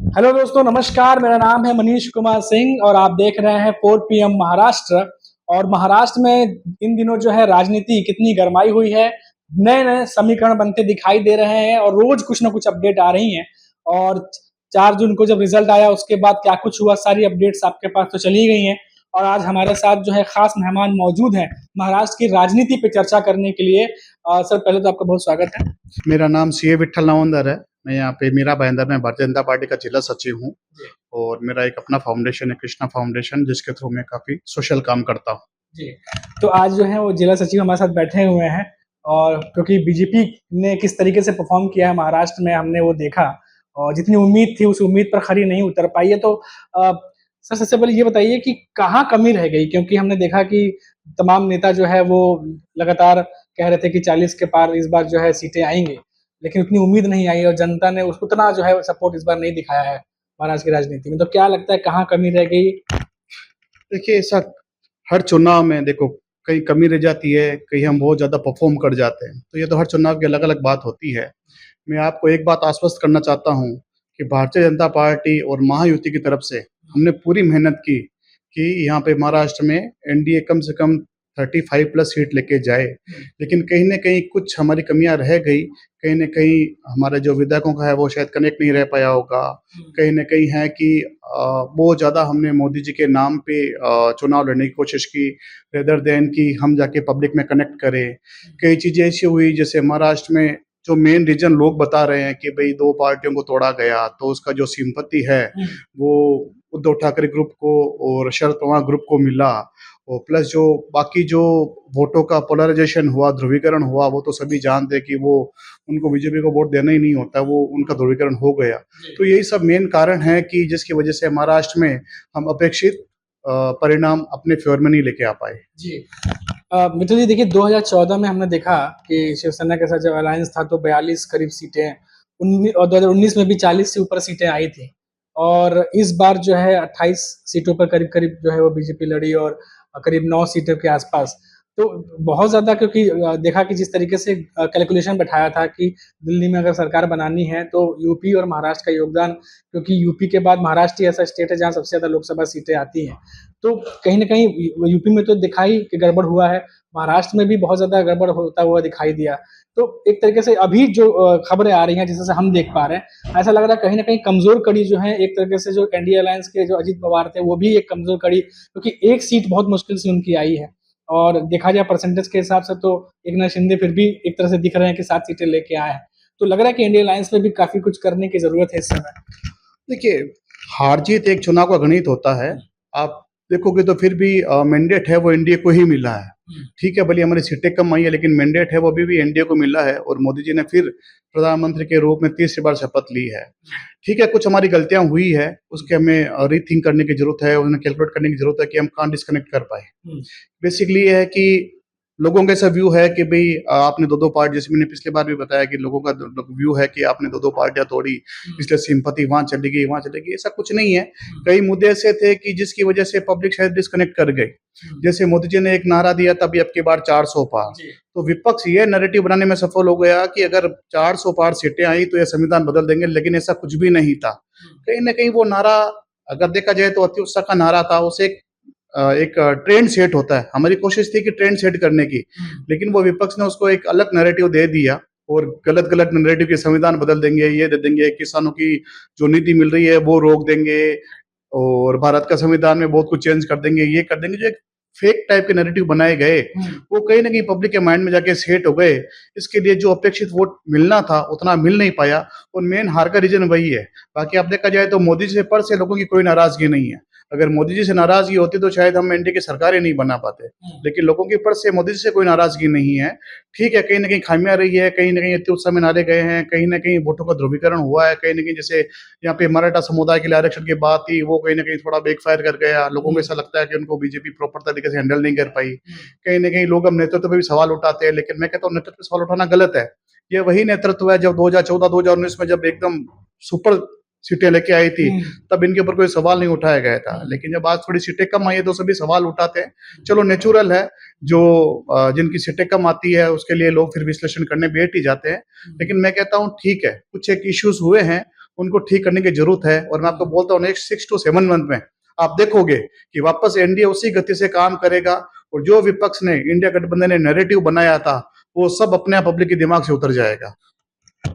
Hello दोस्तों, नमस्कार। मेरा नाम है मनीष कुमार सिंह और आप देख रहे हैं 4 PM महाराष्ट्र। और महाराष्ट्र में इन दिनों जो है राजनीति कितनी गरमाई हुई है। नए नए समीकरण बनते दिखाई दे रहे हैं और रोज कुछ ना कुछ अपडेट आ रही हैं। और 4 जून को जब रिजल्ट आया उसके बाद क्या कुछ हुआ, सारी अपडेट्स आपके पास तो चली गई हैं। और आज हमारे साथ जो है खास मेहमान मौजूद हैं महाराष्ट्र की राजनीति पे चर्चा करने के लिए। सर, पहले तो आपका बहुत स्वागत है। मेरा नाम सी ए विट्ठल नवंदर है। मैं यहाँ पे मीरा भाईंदर में भारतीय जनता पार्टी का जिला सचिव हूँ और मेरा एक अपना फाउंडेशन है, कृष्णा फाउंडेशन, जिसके थ्रू मैं काफी सोशल काम करता हूँ। जी। तो आज जो है वो जिला सचिव हमारे साथ बैठे हुए हैं और क्योंकि बीजेपी ने किस तरीके से परफॉर्म किया है महाराष्ट्र में हमने वो देखा और जितनी उम्मीद थी उस उम्मीद पर खरी नहीं उतर पाई है। तो सर, सबसे पहले ये बताइए कि कहाँ कमी रह गई, क्योंकि हमने देखा कि तमाम नेता जो है वो लगातार कह रहे थे कि 40 के पार इस बार जो है सीटें आएंगी, लेकिन उतनी उम्मीद नहीं आई और जनता ने उतना जो है सपोर्ट इस बार नहीं दिखाया है महाराष्ट्र की राजनीति में। तो क्या लगता है कहाँ कमी रह गई? देखिए, ऐसा हर चुनाव में देखो कहीं कमी रह जाती है, कहीं हम बहुत ज्यादा परफॉर्म कर जाते हैं, तो ये तो हर चुनाव की अलग अलग बात होती है। मैं आपको एक बात आश्वस्त करना चाहता हूँ कि भारतीय जनता पार्टी और महायुति की तरफ से हमने पूरी मेहनत की कि यहाँ पे महाराष्ट्र में एनडीए कम से कम 35+ सीट लेके जाए। लेकिन कहीं ना कहीं कुछ हमारी कमियां रह गई। कहीं ना कहीं हमारे जो विधायकों का है वो शायद कनेक्ट नहीं रह पाया होगा। कहीं ना कहीं है कि बहुत ज़्यादा हमने मोदी जी के नाम पे चुनाव लड़ने की कोशिश की, रेदर देन कि हम जाके पब्लिक में कनेक्ट करें। कई चीज़ें ऐसी हुई, जैसे महाराष्ट्र में जो मेन रीजन लोग बता रहे हैं कि भाई दो पार्टियों को तोड़ा गया, तो उसका जो सिंपत्ति है वो उद्धव ठाकरे ग्रुप को और शरद पवार ग्रुप को मिला। और प्लस जो बाकी जो वोटों का पोलराइजेशन हुआ, ध्रुवीकरण हुआ, वो तो सभी जानते हैं कि वो उनको बीजेपी को वोट देना ही नहीं होता, वो उनका ध्रुवीकरण हो गया। तो यही सब मेन कारण है कि जिसकी वजह से महाराष्ट्र में हम अपेक्षित परिणाम अपने फेवर में नहीं लेके आ पाए। जी। मित्र जी, देखिए 2014 में हमने देखा कि शिवसेना के साथ जब अलायंस था तो 42 करीब सीटें, और 2019 में भी 40 से ऊपर सीटें आई थी। और इस बार जो है 28 सीटों पर करीब करीब जो है वो बीजेपी लड़ी और करीब 9 सीटों के आसपास। तो बहुत ज्यादा, क्योंकि देखा कि जिस तरीके से कैलकुलेशन बैठाया था कि दिल्ली में अगर सरकार बनानी है तो यूपी और महाराष्ट्र का योगदान, क्योंकि यूपी के बाद महाराष्ट्र ही ऐसा स्टेट है जहाँ सबसे ज्यादा लोकसभा सीटें आती हैं। तो कहीं ना कहीं यूपी में तो दिखाई कि गड़बड़ हुआ है, महाराष्ट्र में भी बहुत ज्यादा गड़बड़ होता हुआ दिखाई दिया। तो एक तरीके से अभी जो खबरें आ रही हैं जिससे हम देख पा रहे हैं, ऐसा लग रहा है कहीं ना कहीं कमजोर कड़ी जो है, एक तरीके से जो एनडीए अलायंस के जो अजीत पवार थे वो भी एक कमजोर कड़ी, क्योंकि एक सीट बहुत मुश्किल से उनकी आई है। और देखा जाए परसेंटेज के हिसाब से तो एक नाथ शिंदे फिर भी एक तरह से दिख रहे हैं कि 7 सीटें लेके आए हैं। तो लग रहा है कि इंडिया अलायंस में भी काफी कुछ करने की जरूरत है इस समय। देखिए, हार जीत एक चुनाव का गणित होता है। आप देखोगे तो फिर भी मैंडेट है वो एनडीए को ही मिला है। ठीक है, भले हमारी सीटें कम आई है, लेकिन मैंडेट है वो अभी भी एनडीए को मिला है और मोदी जी ने फिर प्रधानमंत्री के रूप में तीसरी बार शपथ ली है। ठीक है, कुछ हमारी गलतियां हुई है, उसके हमें रीथिंक करने की जरूरत है, उन्हें कैलकुलेट करने की जरूरत है कि हम कहाँ डिस्कनेक्ट कर पाए। बेसिकली ये है कि लोगों का ऐसा व्यू है कि भाई आपने दो दो पार्ट, जैसे मैंने पिछली बार भी बताया कि लोगों का व्यू है कि आपने दो दो पार्टियां तोड़ी, इसलिए सिंपैथी वहां चली गई वहां चली गई। ऐसा कुछ नहीं है। कई मुद्दे ऐसे थे कि जिसकी वजह से पब्लिक शायद डिस्कनेक्ट कर गई। जैसे मोदी जी ने एक नारा दिया था अभी अब की बार 400 पार, तो विपक्ष ये नैरेटिव बनाने में सफल हो गया कि अगर 400 पार सीटें आई तो यह संविधान बदल देंगे, लेकिन ऐसा कुछ भी नहीं था। कहीं ना कहीं वो नारा, अगर देखा जाए तो अति उत्साह का नारा था। उसे एक ट्रेंड सेट होता है, हमारी कोशिश थी कि ट्रेंड सेट करने की, लेकिन वो विपक्ष ने उसको एक अलग नैरेटिव दे दिया और गलत गलत नैरेटिव के संविधान बदल देंगे, ये दे देंगे, किसानों की जो नीति मिल रही है वो रोक देंगे और भारत का संविधान में बहुत कुछ चेंज कर देंगे, ये कर देंगे। जो एक फेक टाइप के नैरेटिव बनाए गए वो कहीं ना कहीं पब्लिक के माइंड में जाके सेट हो गए। इसके लिए जो अपेक्षित वोट मिलना था उतना मिल नहीं पाया और मेन हार का रीजन वही है। बाकी आप देखा जाए तो मोदी जी से पर से लोगों की कोई नाराजगी नहीं है। अगर मोदी जी से नाराजगी होती तो शायद हम एनडीए की सरकारें नहीं बना पाते, लेकिन लोगों की पर से मोदी जी से कोई नाराजगी नहीं है। ठीक है, कहीं ना कहीं खामियां रही है, कहीं ना कहीं अति उत्साह में नारे गए हैं, कहीं ना कहीं वोटों का ध्रुवीकरण हुआ है, कहीं ना कहीं जैसे यहाँ पे मराठा समुदाय के लिए आरक्षण की बात थी वो कहीं ना कहीं थोड़ा बैकफायर कर गया। लोगों को ऐसा लगता है कि उनको बीजेपी प्रॉपर तरीके से हैंडल नहीं कर पाई। कहीं ना कहीं लोग अब नेतृत्व पे भी सवाल उठाते हैं, लेकिन मैं कहता हूँ नेतृत्व पे सवाल उठाना गलत है। ये वही नेतृत्व है जब 2014-2019 में जब एकदम सुपर सीटें लेके आई थी, तब इनके ऊपर कोई सवाल नहीं उठाया गया था। लेकिन जब आज थोड़ी सीटें कम आई है तो सभी सवाल उठाते हैं। चलो, नेचुरल है, जो जिनकी सीटें कम आती है उसके लिए लोग फिर विश्लेषण करने बैठ ही जाते हैं। लेकिन मैं कहता हूँ ठीक है, कुछ एक इश्यूज हुए हैं, उनको ठीक करने की जरूरत है। और मैं आपको बोलता हूँ नेक्स्ट 6 to 7 मंथ में आप देखोगे कि वापस एनडीए उसी गति से काम करेगा और जो विपक्ष ने इंडिया गठबंधन ने नैरेटिव बनाया था वो सब अपने आप पब्लिक के दिमाग से उतर जाएगा।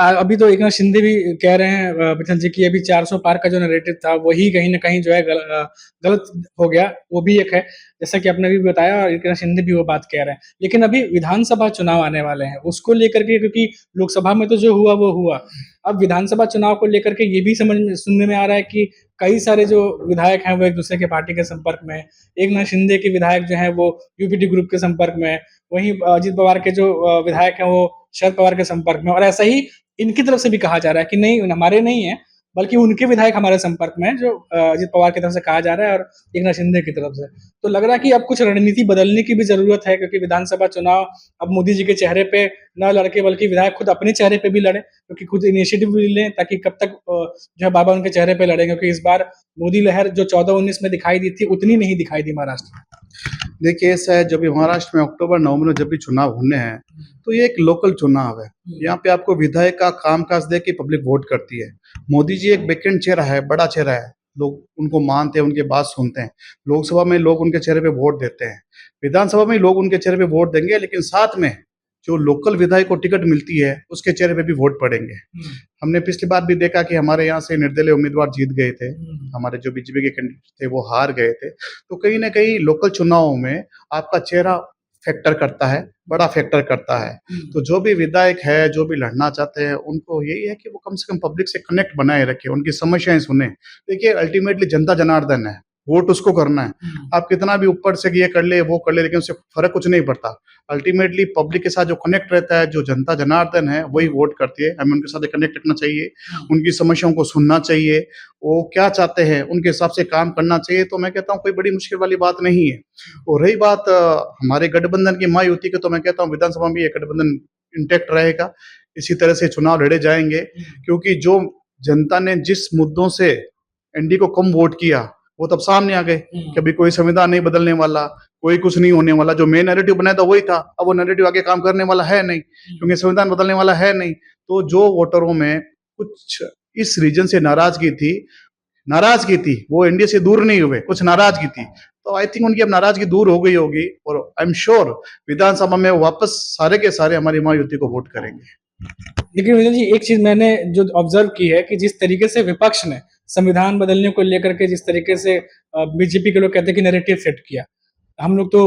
अभी तो एकनाथ शिंदे भी कह रहे हैं मिथुन जी की अभी 400 पार का जो नैरेटिव था वही कहीं ना कहीं जो है गलत हो गया, वो भी एक है जैसा कि आपने भी बताया, और एकनाथ शिंदे भी वो बात कह रहे हैं। लेकिन अभी विधानसभा चुनाव आने वाले हैं उसको लेकर के, क्योंकि लोकसभा में तो जो हुआ वो हुआ, अब विधानसभा चुनाव को लेकर के ये भी सुनने में आ रहा है कि कई सारे जो विधायक हैं वो एक दूसरे के पार्टी के संपर्क में है। एकनाथ शिंदे के विधायक जो है वो यूपीटी ग्रुप के संपर्क में है, वहीं अजित पवार के जो विधायक हैं वो शरद पवार के संपर्क में, और ऐसा ही इनकी तरफ से भी कहा जा रहा है कि नहीं हमारे नहीं है बल्कि उनके विधायक हमारे संपर्क में है, जो अजित पवार की तरफ से कहा जा रहा है और एकनाथ शिंदे की तरफ से। तो लग रहा है कि अब कुछ रणनीति बदलने की भी जरूरत है, क्योंकि विधानसभा चुनाव अब मोदी जी के चेहरे पे न लड़के बल्कि विधायक खुद अपने चेहरे पे भी लड़े, क्योंकि खुद इनिशिएटिव भी लें, ताकि कब तक जो है बाबा उनके चेहरे पे लड़े, क्योंकि इस बार मोदी लहर जो 14-19 में दिखाई दी थी उतनी नहीं दिखाई दी महाराष्ट्र में। देखिए ऐसा है, जब भी महाराष्ट्र में अक्टूबर नवंबर में जब भी चुनाव होने हैं तो ये एक लोकल चुनाव है। यहाँ पे आपको विधायक का कामकाज देख के पब्लिक वोट करती है। मोदी जी एक बैकेंड चेहरा है, बड़ा चेहरा है, लोग उनको मानते हैं, उनकी बात सुनते हैं। लोकसभा में लोग उनके चेहरे पे वोट देते हैं, विधानसभा में लोग उनके चेहरे पे वोट देंगे, लेकिन साथ में जो लोकल विधायक को टिकट मिलती है उसके चेहरे पे भी वोट पड़ेंगे। हमने पिछली बार भी देखा कि हमारे यहाँ से निर्दलीय उम्मीदवार जीत गए थे, हमारे जो बीजेपी के कैंडिडेट थे वो हार गए थे। तो कहीं ना कहीं लोकल चुनावों में आपका चेहरा फैक्टर करता है, बड़ा फैक्टर करता है। तो जो भी विधायक है, जो भी लड़ना चाहते हैं, उनको यही है कि वो कम से कम पब्लिक से कनेक्ट बनाए रखे, उनकी समस्याएं सुने। देखिए अल्टीमेटली जनता जनार्दन है, वोट उसको करना है। आप कितना भी ऊपर से ये कर ले वो कर ले, लेकिन उससे फर्क कुछ नहीं पड़ता। अल्टीमेटली पब्लिक के साथ जो कनेक्ट रहता है, जो जनता जनार्दन है, वही वोट करती है। हमें उनके साथ कनेक्ट रखना चाहिए, उनकी समस्याओं को सुनना चाहिए, वो क्या चाहते हैं उनके हिसाब से काम करना चाहिए। तो मैं कहता हूँ कोई बड़ी मुश्किल वाली बात नहीं है। और रही बात हमारे गठबंधन की महायुति की, तो मैं कहता हूँ विधानसभा में ये गठबंधन इंटैक्ट रहेगा, इसी तरह से चुनाव लड़े जाएंगे। क्योंकि जो जनता ने जिस मुद्दों से एनडीए को कम वोट किया वो तब सामने आ गए कि अभी कोई संविधान नहीं बदलने वाला, कोई कुछ नहीं होने वाला। जो मेन नैरेटिव बनाया था वही था, अब वो नैरेटिव आगे काम करने वाला है नहीं, क्योंकि संविधान बदलने वाला है नहीं। तो जो वोटरों में कुछ इस रीजन से नाराजगी थी, वो एनडीए से दूर नहीं हुए, कुछ नाराजगी थी। तो आई थिंक उनकी अब नाराजगी दूर हो गई होगी, और आई एम श्योर विधानसभा में वापस सारे के सारे हमारी महायुति को वोट करेंगे। लेकिन विजय जी एक चीज मैंने जो ऑब्जर्व की है कि जिस तरीके से विपक्ष ने संविधान बदलने को लेकर के, जिस तरीके से बीजेपी के लोग कहते हैं कि नैरेटिव सेट किया, हम लोग तो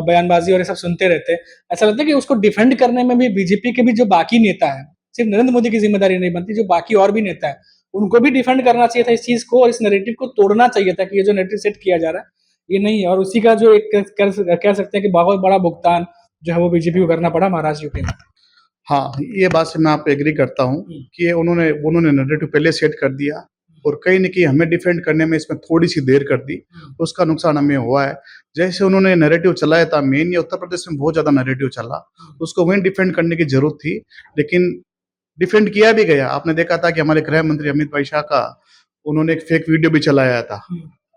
बयानबाजी और ये सब सुनते रहते हैं, ऐसा लगता है कि उसको डिफेंड करने में भी बीजेपी के भी जो बाकी नेता है, सिर्फ नरेंद्र मोदी की जिम्मेदारी नहीं बनती, जो बाकी और भी नेता है उनको भी डिफेंड करना चाहिए था इस चीज को, और इस नैरेटिव को तोड़ना चाहिए था कि ये जो नैरेटिव सेट किया जा रहा है ये नहीं है। और उसी का जो एक कह सकते हैं कि बहुत बड़ा भुगतान जो है वो बीजेपी को करना पड़ा महाराष्ट्र यूपी में। हाँ, ये बात से मैं आप पे एग्री करता हूँ कि उन्होंने नैरेटिव पहले सेट कर दिया, और कहीं न कहीं हमें डिफेंड करने में इसमें थोड़ी-सी देर कर दी, उसका नुकसान हमें हुआ है। जैसे उन्होंने नैरेटिव चलाया था, मेन ये उत्तर प्रदेश में बहुत ज़्यादा नैरेटिव चला, उसको वहीं डिफेंड करने की ज़रूरत थी, लेकिन डिफेंड किया भी गया। आपने देखा था कि हमारे गृह मंत्री अमित भाई शाह का उन्होंने एक फेक वीडियो भी चलाया था,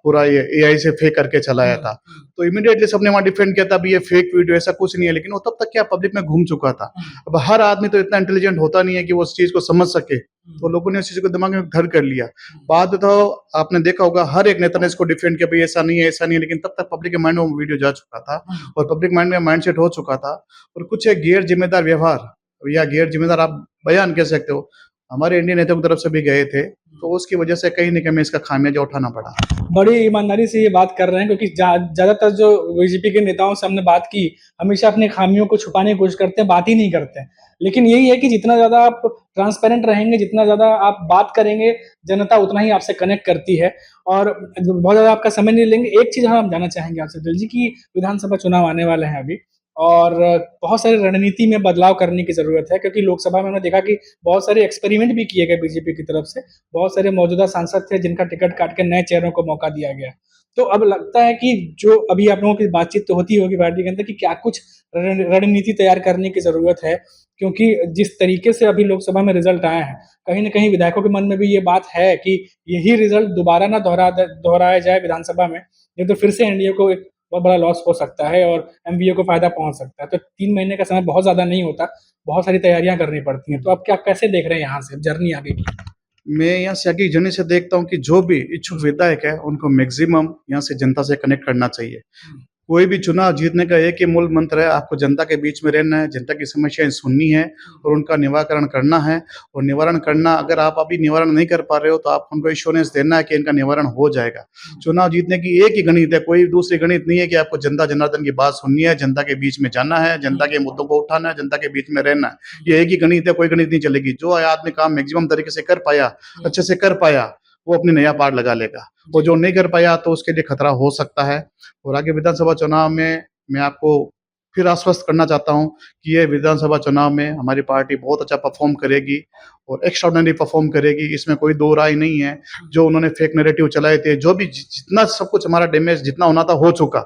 पूरा ये एआई से फेक करके चलाया था। तो इमीडिएटली सबने वहां डिफेंड किया था, भी ये फेक वीडियो ऐसा कुछ नहीं है, लेकिन वो तब तक क्या पब्लिक में घूम चुका था। अब हर आदमी तो इतना इंटेलिजेंट होता नहीं है कि वो उस चीज को समझ सके, तो लोगों ने उस चीज को दिमाग में घर कर लिया। बाद तो आपने देखा होगा हर एक नेता ने इसको डिफेंड किया, भाई ऐसा नहीं है ऐसा नहीं है, लेकिन तब तक पब्लिक के माइंड में वो वीडियो जा चुका था और पब्लिक माइंड में माइंड सेट हो चुका था। और कुछ एक गैर जिम्मेदार व्यवहार या गैर जिम्मेदार आप बयान कह सकते हो, हमारे इंडियन नेताओं की तरफ से भी गए थे, तो उसकी वजह से कहीं न कहीं हमें इसका खामियाजा उठाना पड़ा। बड़ी ईमानदारी से ये बात कर रहे हैं, क्योंकि ज्यादातर जो बीजेपी के नेताओं से हमने बात की, हमेशा अपने खामियों को छुपाने की कोशिश करते हैं, बात ही नहीं करते हैं। लेकिन यही है कि जितना ज्यादा आप ट्रांसपेरेंट रहेंगे, जितना ज्यादा आप बात करेंगे, जनता उतना ही आपसे कनेक्ट करती है और बहुत ज्यादा आपका समय नहीं लेंगे। एक चीज हम जानना चाहेंगे आपसे दिल जी की, विधानसभा चुनाव आने वाले हैं अभी, और बहुत सारी रणनीति में बदलाव करने की जरूरत है, क्योंकि लोकसभा में हमने देखा कि बहुत सारे एक्सपेरिमेंट भी किए गए बीजेपी की तरफ से, बहुत सारे मौजूदा सांसद थे जिनका टिकट काट के नए चेहरों को मौका दिया गया। तो अब लगता है कि जो अभी आप लोगों की बातचीत तो होती होगी पार्टी के अंदर कि क्या कुछ रणनीति तैयार करने की जरूरत है, क्योंकि जिस तरीके से अभी लोकसभा में रिजल्ट आए हैं, कहीं ना कहीं विधायकों के मन में भी ये बात है कि यही रिजल्ट दोबारा ना दोहराया जाए विधानसभा में, नहीं तो फिर से एनडीए को एक बहुत बड़ा लॉस हो सकता है और एमवीए को फायदा पहुंच सकता है। तो 3 महीने का समय बहुत ज्यादा नहीं होता, बहुत सारी तैयारियां करनी पड़ती हैं। तो आप क्या कैसे देख रहे हैं यहाँ से जर्नी आगे की? मैं यहाँ से आगे जर्नी से देखता हूँ कि जो भी इच्छुक विधायक है उनको मैक्सिमम यहाँ से जनता से कनेक्ट करना चाहिए। कोई भी चुनाव जीतने का एक ही मूल मंत्र है, आपको जनता के बीच में रहना है, जनता की समस्याएं सुननी है और उनका निवारण करना है। और निवारण करना, अगर आप अभी निवारण नहीं कर पा रहे हो तो आप उनको एश्योरेंस देना है कि इनका निवारण हो जाएगा। चुनाव जीतने की एक ही गणित है, कोई दूसरी गणित नहीं है कि आपको जनता जनार्दन की बात सुननी है, जनता के बीच में जाना है, जनता के मुद्दों को उठाना है, जनता के बीच में रहना है। ये एक ही गणित है, कोई गणित नहीं चलेगी। जो आदमी काम मैक्सिमम तरीके से कर पाया, अच्छे से कर पाया, वो अपनी नया पार लगा लेगा। और जो नहीं कर पाया तो उसके लिए खतरा हो सकता है। और आगे विधानसभा चुनाव में मैं आपको फिर आश्वस्त करना चाहता हूं कि ये विधानसभा चुनाव में हमारी पार्टी बहुत अच्छा परफॉर्म करेगी और एक्स्ट्राऑर्डिनरी परफॉर्म करेगी, इसमें कोई दो राय नहीं है। जो उन्होंने फेक नैरेटिव चलाए थे, जो भी जितना सब कुछ हमारा डैमेज जितना होना था हो चुका।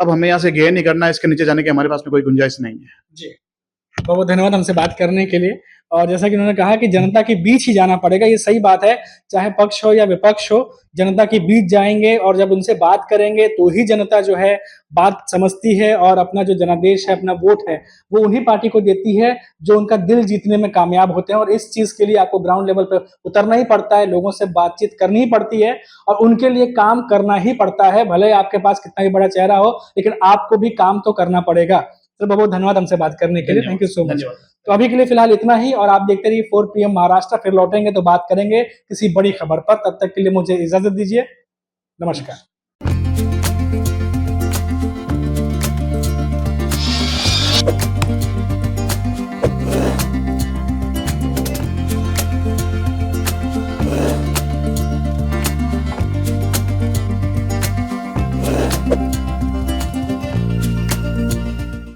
अब हमें यहाँ से गेयर नहीं करना है, इसके नीचे जाने की हमारे पास में कोई गुंजाइश नहीं है। जी, बहुत बहुत धन्यवाद हमसे बात करने के लिए। और जैसा कि उन्होंने कहा कि जनता के बीच ही जाना पड़ेगा, ये सही बात है। चाहे पक्ष हो या विपक्ष हो, जनता के बीच जाएंगे और जब उनसे बात करेंगे तो ही जनता जो है बात समझती है और अपना जो जनादेश है, अपना वोट है, वो उन्हीं पार्टी को देती है जो उनका दिल जीतने में कामयाब होते हैं। और इस चीज के लिए आपको ग्राउंड लेवल पर उतरना ही पड़ता है, लोगों से बातचीत करनी ही पड़ती है और उनके लिए काम करना ही पड़ता है। भले आपके पास कितना ही बड़ा चेहरा हो, लेकिन आपको भी काम तो करना पड़ेगा। तो बहुत धन्यवाद हमसे बात करने के लिए, थैंक यू सो मच। तो अभी के लिए फिलहाल इतना ही और आप देखते रहिए 4 PM महाराष्ट्र। फिर लौटेंगे तो बात करेंगे किसी बड़ी खबर पर। तब तक के लिए मुझे इजाजत दीजिए, नमस्कार।